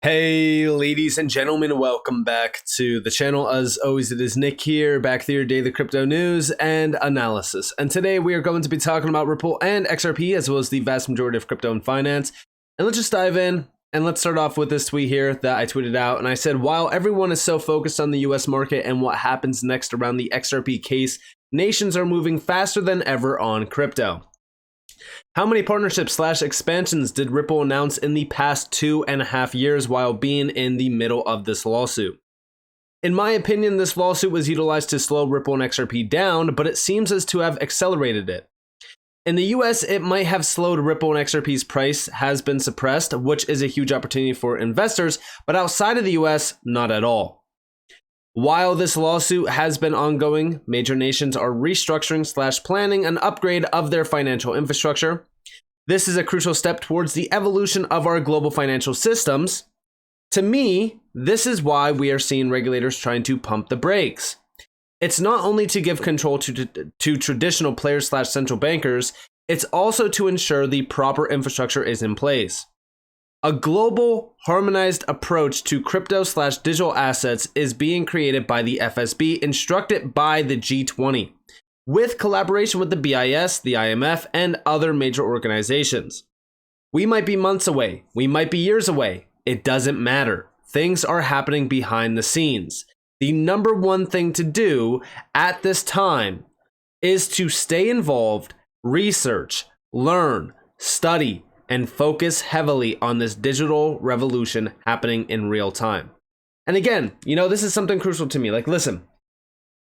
Hey, ladies and gentlemen, welcome back to the channel. As always, it is Nick here, back with your daily crypto news and analysis. And today we are going to be talking about Ripple and XRP, as well as the vast majority of crypto and finance. And let's just dive in, and let's start off with this tweet here that I tweeted out. And I said, while everyone is so focused on the US market and what happens next around the XRP case, nations are moving faster than ever on crypto. How many partnerships/expansions did Ripple announce in the past 2.5 years while being in the middle of this lawsuit? In my opinion, this lawsuit was utilized to slow Ripple and XRP down, but it seems as to have accelerated it. In the US, it might have slowed Ripple and XRP's price has been suppressed, which is a huge opportunity for investors, but outside of the US, not at all. While this lawsuit has been ongoing, major nations are restructuring/planning an upgrade of their financial infrastructure. This is a crucial step towards the evolution of our global financial systems. To me, this is why we are seeing regulators trying to pump the brakes. It's not only to give control to traditional players/central bankers, it's also to ensure the proper infrastructure is in place. A global, harmonized approach to crypto/digital assets is being created by the FSB, instructed by the G20, with collaboration with the BIS, the IMF, and other major organizations. We might be months away, we might be years away, it doesn't matter. Things are happening behind the scenes. The number one thing to do at this time is to stay involved, research, learn, study, and focus heavily on this digital revolution happening in real time. And again, this is something crucial to me. Like, listen,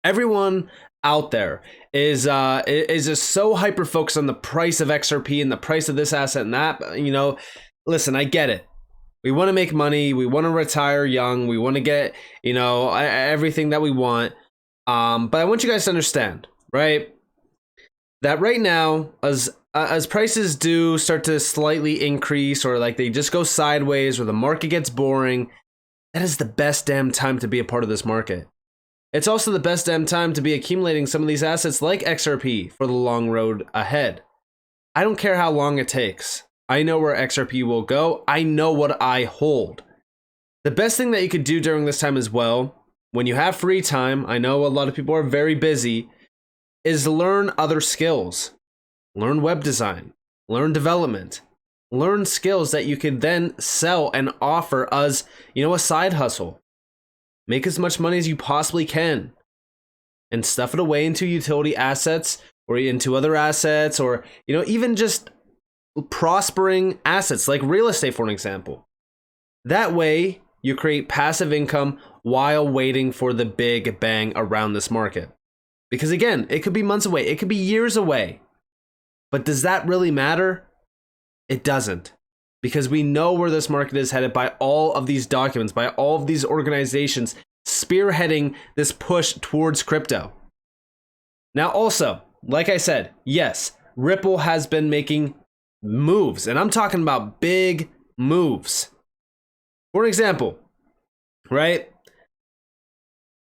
everyone out there is just so hyper focused on the price of XRP and the price of this asset and that. Listen, I get it. We want to make money. We want to retire young. We want to get, everything that we want. But I want you guys to understand, right? That right now, as prices do start to slightly increase, or like they just go sideways, or the market gets boring, that is the best damn time to be a part of this market. It's also the best damn time to be accumulating some of these assets like XRP for the long road ahead. I don't care how long it takes. I know where XRP will go. I know what I hold. The best thing that you could do during this time as well, when you have free time, I know a lot of people are very busy, is learn other skills. Learn web design, learn development, learn skills that you can then sell and offer as, a side hustle. Make as much money as you possibly can and stuff it away into utility assets or into other assets, or, even just prospering assets like real estate, for an example. That way you create passive income while waiting for the big bang around this market. Because again, it could be months away, it could be years away. But does that really matter? It doesn't, because we know where this market is headed by all of these documents, by all of these organizations spearheading this push towards crypto. Now also, like I said, yes, Ripple has been making moves, and I'm talking about big moves. For example, right?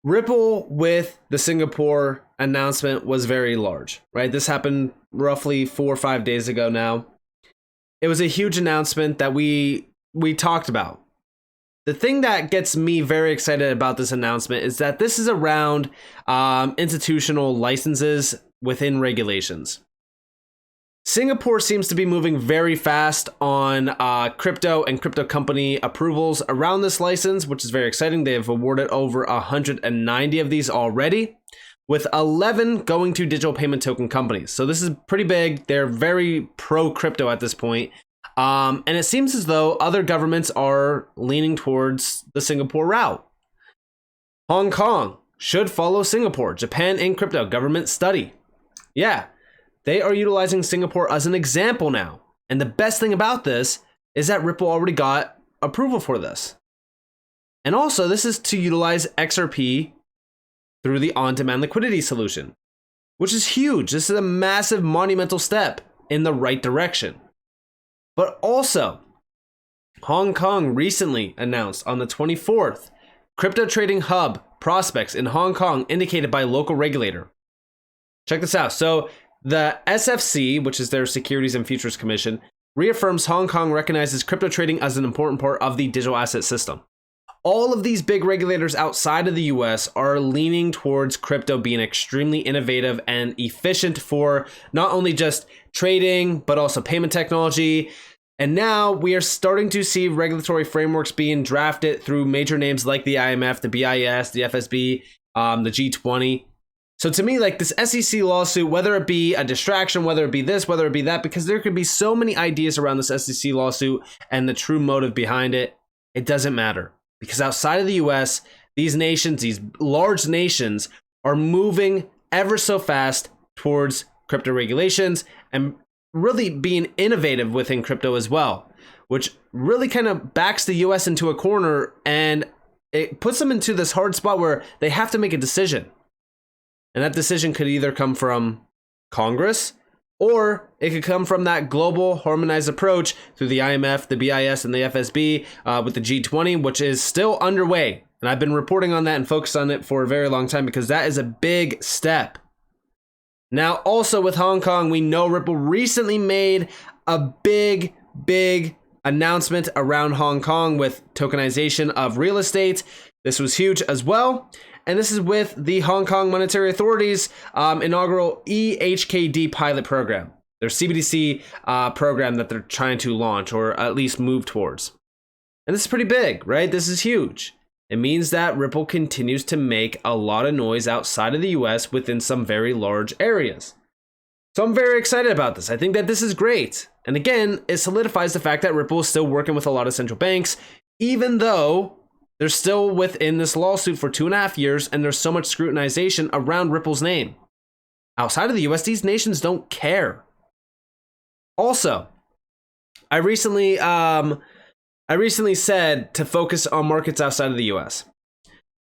Ripple with the Singapore announcement was very large, right? This happened roughly 4 or 5 days ago now. It was a huge announcement that we talked about. The thing that gets me very excited about this announcement is that this is around institutional licenses within regulations. Singapore seems to be moving very fast on crypto and crypto company approvals around this license, which is very exciting. They have awarded over 190 of these already, with 11 going to digital payment token companies. So this is pretty big. They're very pro crypto at this point. And it seems as though other governments are leaning towards the Singapore route. Hong Kong should follow Singapore. Japan in crypto government study. Yeah. They are utilizing Singapore as an example now. And the best thing about this is that Ripple already got approval for this. And also, this is to utilize XRP through the on-demand liquidity solution, which is huge. This is a massive, monumental step in the right direction. But also, Hong Kong recently announced on the 24th, crypto trading hub prospects in Hong Kong indicated by local regulator. Check this out. So the SFC, which is their Securities and Futures Commission, reaffirms Hong Kong recognizes crypto trading as an important part of the digital asset system. All of these big regulators outside of the US are leaning towards crypto being extremely innovative and efficient for not only just trading, but also payment technology. And now we are starting to see regulatory frameworks being drafted through major names like the IMF, the BIS, the FSB, the G20. So to me, like this SEC lawsuit, whether it be a distraction, whether it be this, whether it be that, because there could be so many ideas around this SEC lawsuit and the true motive behind it, it doesn't matter. Because outside of the US, these nations, these large nations, are moving ever so fast towards crypto regulations and really being innovative within crypto as well, which really kind of backs the US into a corner, and it puts them into this hard spot where they have to make a decision. And that decision could either come from Congress, or it could come from that global harmonized approach through the IMF, the BIS, and the FSB with the G20, which is still underway. And I've been reporting on that and focused on it for a very long time because that is a big step. Now, also with Hong Kong, we know Ripple recently made a big announcement around Hong Kong with tokenization of real estate. This was huge as well. And this is with the Hong Kong Monetary Authority's inaugural EHKD pilot program, their CBDC program that they're trying to launch or at least move towards. And this is pretty big, right? This is huge. It means that Ripple continues to make a lot of noise outside of the US within some very large areas. So I'm very excited about this. I think that this is great. And again, it solidifies the fact that Ripple is still working with a lot of central banks, even though they're still within this lawsuit for 2.5 years, and there's so much scrutinization around Ripple's name. Outside of the US, these nations don't care. Also, I recently said to focus on markets outside of the US.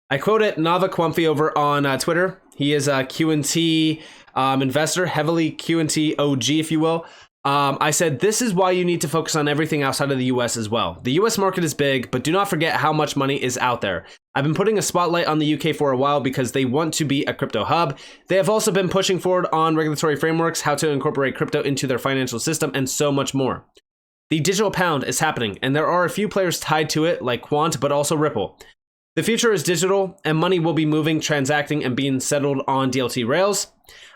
I quoted Nava Kwamfi over on Twitter. He is a Q&T investor, heavily Q&T OG, if you will. I said, this is why you need to focus on everything outside of the US as well. The US market is big, but do not forget how much money is out there. I've been putting a spotlight on the UK for a while because they want to be a crypto hub. They have also been pushing forward on regulatory frameworks, how to incorporate crypto into their financial system, and so much more. The digital pound is happening, and there are a few players tied to it, like Quant, but also Ripple. The future is digital, and money will be moving, transacting, and being settled on DLT rails.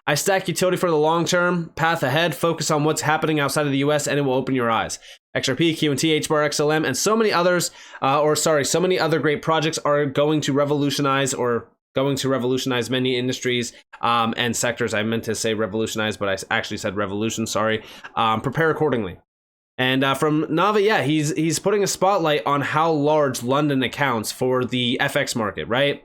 I stack utility for the long-term path ahead, focus on what's happening outside of the US, and it will open your eyes. XRP, QNT, HBAR, XLM, and so many others, so many other great projects are going to revolutionize many industries and sectors. I meant to say revolutionize, but I actually said revolution, sorry. Prepare accordingly. And from Nava, yeah, he's putting a spotlight on how large London accounts for the FX market, right?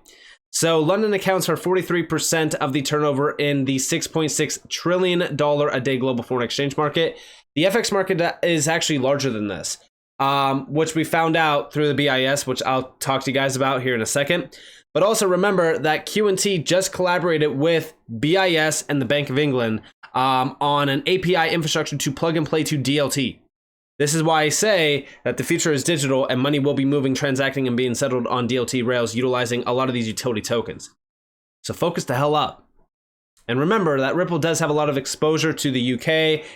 So London accounts for 43% of the turnover in the $6.6 trillion a day global foreign exchange market. The FX market is actually larger than this, which we found out through the BIS, which I'll talk to you guys about here in a second. But also remember that Q&T just collaborated with BIS and the Bank of England on an API infrastructure to plug and play to DLT. This is why I say that the future is digital and money will be moving, transacting, and being settled on DLT rails utilizing a lot of these utility tokens. So focus the hell up. And remember that Ripple does have a lot of exposure to the UK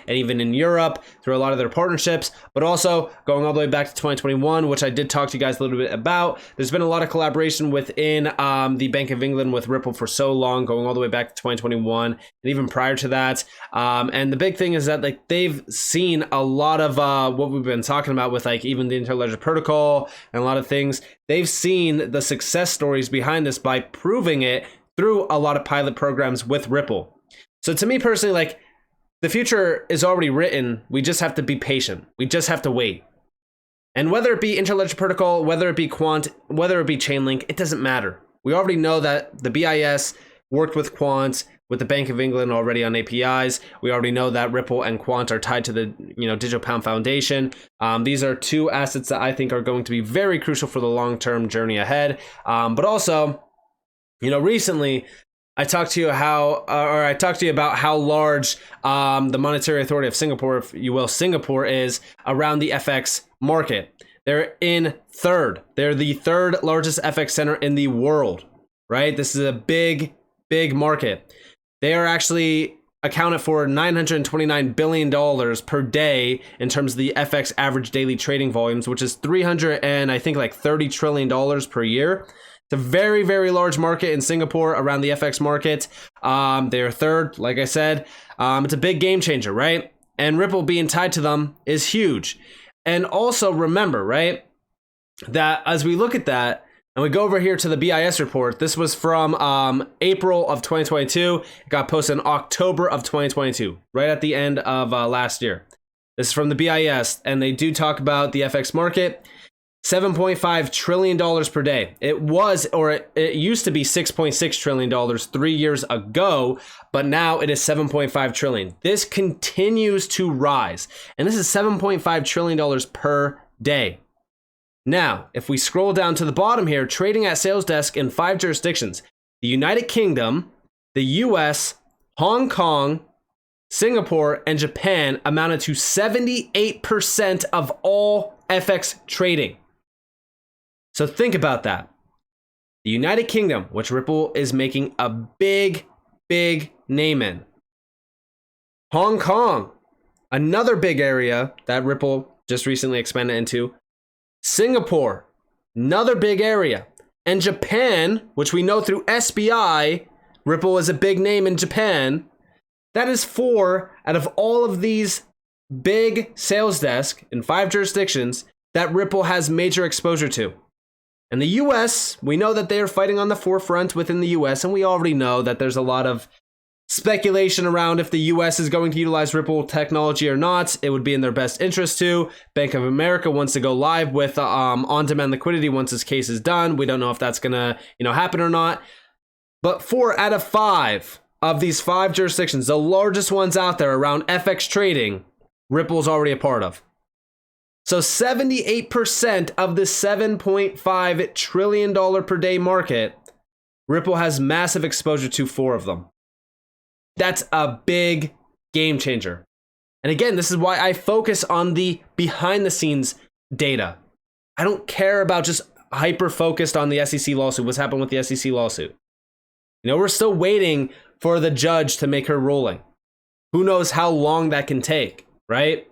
and even in Europe through a lot of their partnerships, but also going all the way back to 2021, which I did talk to you guys a little bit about. There's been a lot of collaboration within the Bank of England with Ripple for so long, going all the way back to 2021 and even prior to that. And the big thing is that like they've seen a lot of what we've been talking about with like even the Interledger protocol and a lot of things. They've seen the success stories behind this by proving it through a lot of pilot programs with Ripple. So to me personally, like the future is already written. We just have to be patient. We just have to wait. And whether it be Interledger protocol, whether it be Quant, whether it be Chainlink, it doesn't matter. We already know that the BIS worked with Quant, with the Bank of England already on APIs. We already know that Ripple and Quant are tied to the Digital Pound Foundation. These are two assets that I think are going to be very crucial for the long-term journey ahead. But also, recently I talked to you about how large the Monetary Authority of Singapore, if you will, Singapore is around the FX market. They're in third. They're the third largest FX center in the world, right? This is a big market. They are actually accounted for $929 billion per day in terms of the FX average daily trading volumes, which is 300 and I think like $30 trillion per year. It's a very, very large market in Singapore around the FX market. They're third, like I said. It's a big game changer, right? And Ripple being tied to them is huge. And also remember, right, that as we look at that, and we go over here to the BIS report, this was from April of 2022. It got posted in October of 2022, right at the end of last year. This is from the BIS, and they do talk about the FX market. $7.5 trillion per day. It used to be $6.6 trillion 3 years ago, but now it is $7.5 trillion. This continues to rise, and this is $7.5 trillion per day. Now, if we scroll down to the bottom here, trading at sales desk in 5 jurisdictions, the United Kingdom, the US, Hong Kong, Singapore, and Japan amounted to 78% of all FX trading. So think about that. The United Kingdom, which Ripple is making a big, big name in. Hong Kong, another big area that Ripple just recently expanded into. Singapore, another big area. And Japan, which we know through SBI, Ripple is a big name in Japan. That is 4 out of all of these big sales desks in 5 jurisdictions that Ripple has major exposure to. And the US, we know that they are fighting on the forefront within the US, and we already know that there's a lot of speculation around if the US is going to utilize Ripple technology or not. It would be in their best interest to. Bank of America wants to go live with on-demand liquidity once this case is done. We don't know if that's gonna, happen or not. But 4 out of 5 of these 5 jurisdictions, the largest ones out there around FX trading, Ripple's already a part of. So 78% of the $7.5 trillion per day market, Ripple has massive exposure to 4 of them. That's a big game changer. And again, this is why I focus on the behind the scenes data. I don't care about just hyper focused on the SEC lawsuit, what's happened with the SEC lawsuit. We're still waiting for the judge to make her ruling. Who knows how long that can take, right?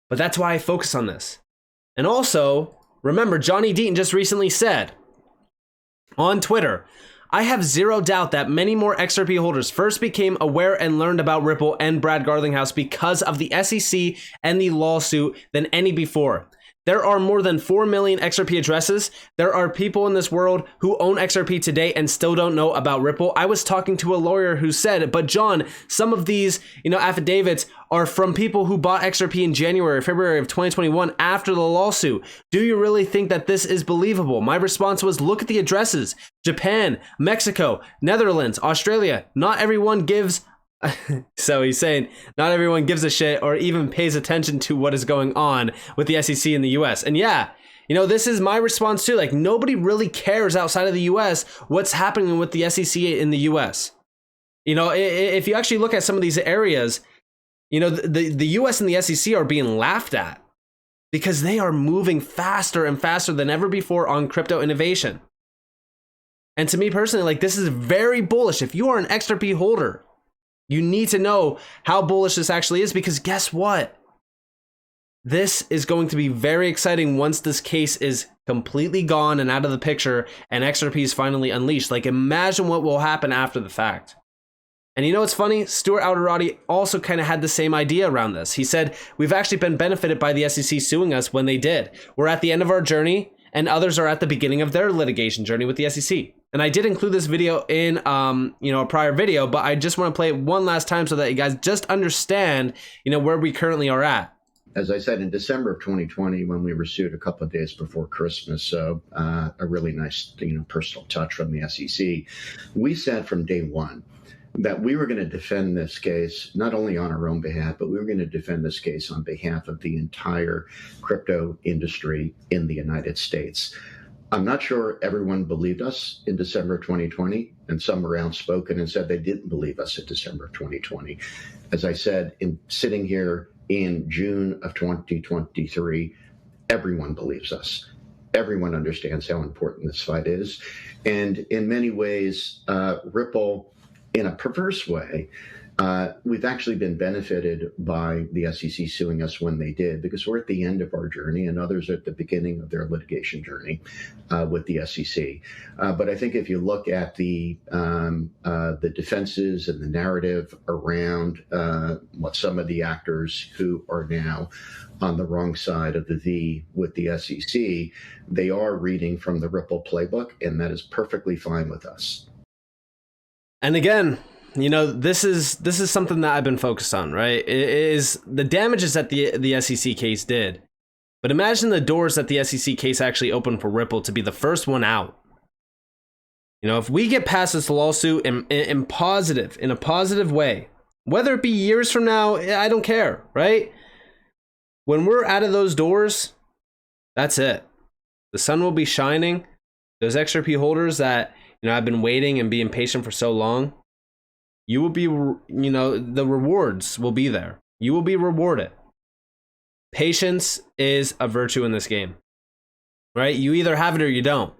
But that's why I focus on this. And also, remember, Johnny Deaton just recently said on Twitter, I have zero doubt that many more XRP holders first became aware and learned about Ripple and Brad Garlinghouse because of the SEC and the lawsuit than any before. There are more than 4 million XRP addresses. There are people in this world who own XRP today and still don't know about Ripple. I was talking to a lawyer who said, but John, some of these, affidavits are from people who bought XRP in January or February of 2021 after the lawsuit. Do you really think that this is believable? My response was, look at the addresses. Japan, Mexico, Netherlands, Australia. Not everyone gives So he's saying not everyone gives a shit or even pays attention to what is going on with the SEC in the US. And yeah, this is my response too. Like, nobody really cares outside of the US what's happening with the SEC in the US. If you actually look at some of these areas, the US and the SEC are being laughed at because they are moving faster and faster than ever before on crypto innovation. And to me personally, this is very bullish. If you are an XRP holder, you need to know how bullish this actually is, because guess what? This is going to be very exciting once this case is completely gone and out of the picture and XRP is finally unleashed. Imagine what will happen after the fact. And it's funny? Stuart Alderati also kind of had the same idea around this. He said, we've actually been benefited by the SEC suing us when they did. We're at the end of our journey and others are at the beginning of their litigation journey with the SEC. And I did include this video in, a prior video, but I just want to play it one last time so that you guys just understand, where we currently are at. As I said, in December of 2020, when we were sued a couple of days before Christmas, so a really nice, personal touch from the SEC, we said from day one that we were going to defend this case, not only on our own behalf, but we were going to defend this case on behalf of the entire crypto industry in the United States. I'm not sure everyone believed us in December of 2020, and some were outspoken and said they didn't believe us in December of 2020. As I said, in sitting here in June of 2023, everyone believes us. Everyone understands how important this fight is. And in many ways, Ripple, in a perverse way, we've actually been benefited by the SEC suing us when they did, because we're at the end of our journey and others are at the beginning of their litigation journey with the SEC. But I think if you look at the defenses and the narrative around what some of the actors who are now on the wrong side of the V with the SEC, they are reading from the Ripple playbook, and that is perfectly fine with us. And again, you know, this is something that I've been focused on, right? It is the damages that the SEC case did. But imagine the doors that the SEC case actually opened for Ripple to be the first one out. You know, if we get past this lawsuit in a positive way, whether it be years from now, I don't care, right? When we're out of those doors, that's it. The sun will be shining. Those XRP holders that, you know, I've been waiting and being patient for so long, you will be, you know, the rewards will be there. You will be rewarded. Patience is a virtue in this game, right? You either have it or you don't.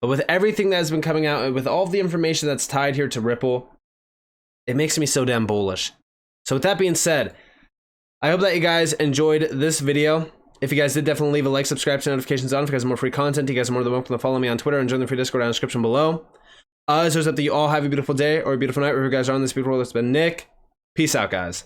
But with everything that has been coming out, with all of the information that's tied here to Ripple, it makes me so damn bullish. So with that being said, I hope that you guys enjoyed this video. If you guys did, definitely leave a like, subscribe, turn notifications on. If you guys want more free content, you guys are more than welcome to follow me on Twitter and join the free Discord down in the description below. As always, hope that you all have a beautiful day or a beautiful night wherever you guys are on this beautiful world. It's been Nick. Peace out, guys.